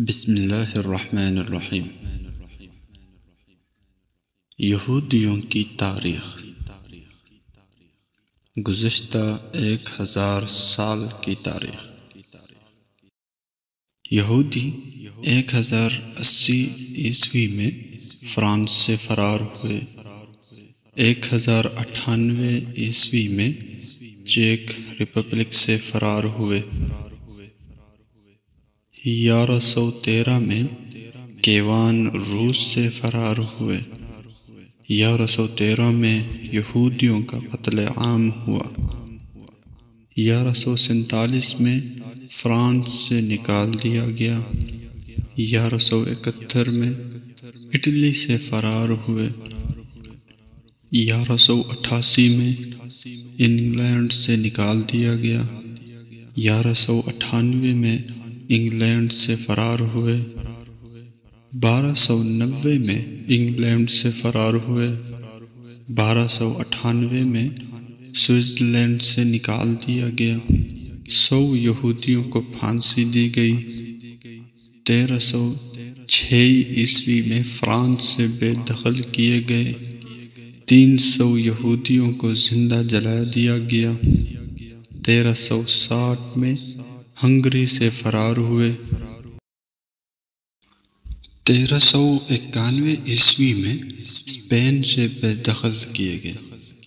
بسم اللہ الرحمن الرحیم۔ یہودیوں کی تاریخ۔ گزشتہ 1000 سال کی تاریخ۔ یہودی 1080 عیسوی میں فرانس سے فرار ہوئے۔ 1098 عیسوی میں چیک ریپبلک سے فرار ہوئے۔ 1113 میں کیوان روس سے فرار ہوئے۔ 1113 میں یہودیوں کا قتل عام ہوا۔ 1147 میں فرانس سے نکال دیا گیا۔ 1171 میں اٹلی سے فرار ہوئے۔ 1188 میں انگلینڈ سے نکال دیا گیا۔ 1198 میں انگلینڈ سے فرار ہوئے۔ 1290 میں انگلینڈ سے فرار ہوئے۔ 1298 میں سوئٹزرلینڈ سے نکال دیا گیا۔ 100 یہودیوں کو پھانسی دی گئی۔ 1306 عیسوی میں فرانس سے بے دخل کیے گئے۔ 300 یہودیوں کو زندہ جلا دیا گیا۔ 1360 میں ہنگری سے فرار ہوئے۔ 1391 عیسوی میں اسپین سے بے دخل کیے گئے۔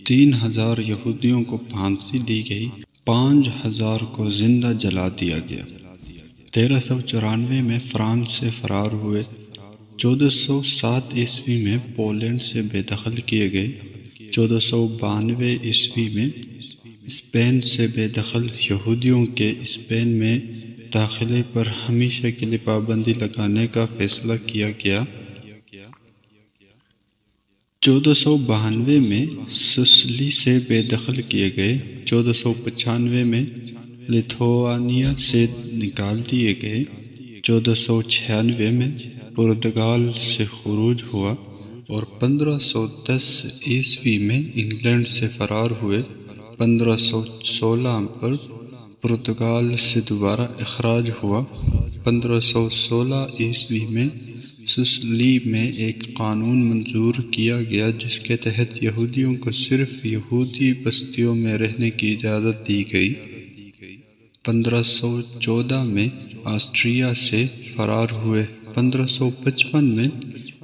3000 یہودیوں کو پھانسی دی گئی۔ 5000 کو زندہ جلا دیا گیا۔ 1394 میں فرانس سے فرار ہوئے۔ 1407 عیسوی میں پولینڈ سے بے دخل کیے گئے۔ 1492 عیسوی میں اسپین سے بے دخل یہودیوں کے اسپین میں داخلے پر ہمیشہ کے لیے پابندی لگانے کا فیصلہ کیا گیا۔ 1492 میں سسلی سے بے دخل کیے گئے۔ 1495 میں لیتھوانیا سے نکال دیے گئے۔ 1496 میں پرتگال سے خروج ہوا اور 1510 عیسوی میں انگلینڈ سے فرار ہوئے۔ 1516 پر پرتگال سے دوبارہ اخراج ہوا۔ 1516 عیسوی میں سسلی میں ایک قانون منظور کیا گیا جس کے تحت یہودیوں کو صرف یہودی بستیوں میں رہنے کی اجازت دی گئی۔ 1514 میں آسٹریا سے فرار ہوئے۔ 1555 میں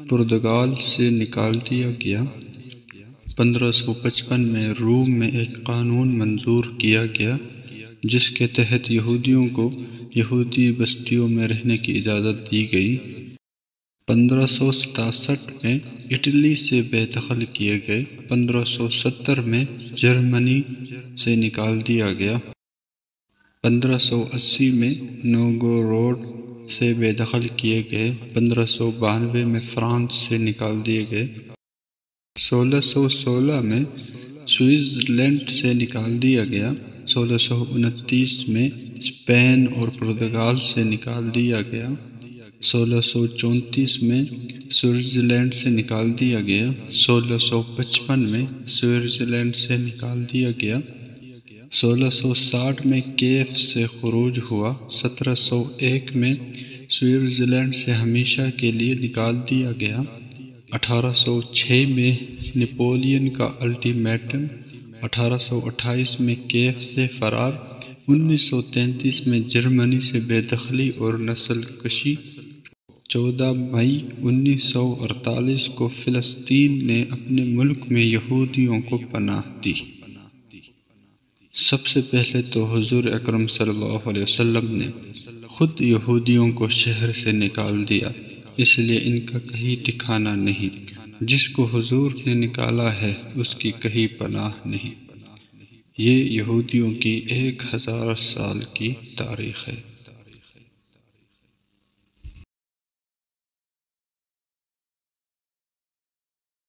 پرتگال سے نکال دیا گیا۔ 1555 میں روم میں ایک قانون منظور کیا گیا جس کے تحت یہودیوں کو یہودی بستیوں میں رہنے کی اجازت دی گئی۔ 1567 میں اٹلی سے بے دخل کیے گئے۔ 1570 میں جرمنی سے نکال دیا گیا۔ 1580 میں نوگوروڈ سے بے دخل کیے گئے۔ 1592 میں فرانس سے نکال دیے گئے۔ 1616 میں سوئٹزرلینڈ سے نکال دیا گیا۔ 1629 میں اسپین اور پرتگال سے نکال دیا گیا۔ 1634 میں سوئٹزرلینڈ سے نکال دیا گیا۔ 1655 میں سوئٹزرلینڈ سے نکال دیا گیا۔ 1660 میں کیف سے خروج ہوا۔ 1701 میں سوئٹزرلینڈ سے ہمیشہ کے لیے نکال دیا گیا۔ 1806 میں نپولین کا الٹیمیٹم۔ 1828 میں کیف سے فرار۔ 1933 میں جرمنی سے بے دخلی اور نسل کشی۔ 14 مئی 1948 کو فلسطین نے اپنے ملک میں یہودیوں کو پناہ دی۔ سب سے پہلے تو حضور اکرم صلی اللہ علیہ وسلم نے خود یہودیوں کو شہر سے نکال دیا، اس لیے ان کا کہیں ٹھکانہ نہیں۔ جس کو حضور نے نکالا ہے اس کی کہیں پناہ نہیں۔ یہ یہودیوں کی 1000 سال کی تاریخ ہے۔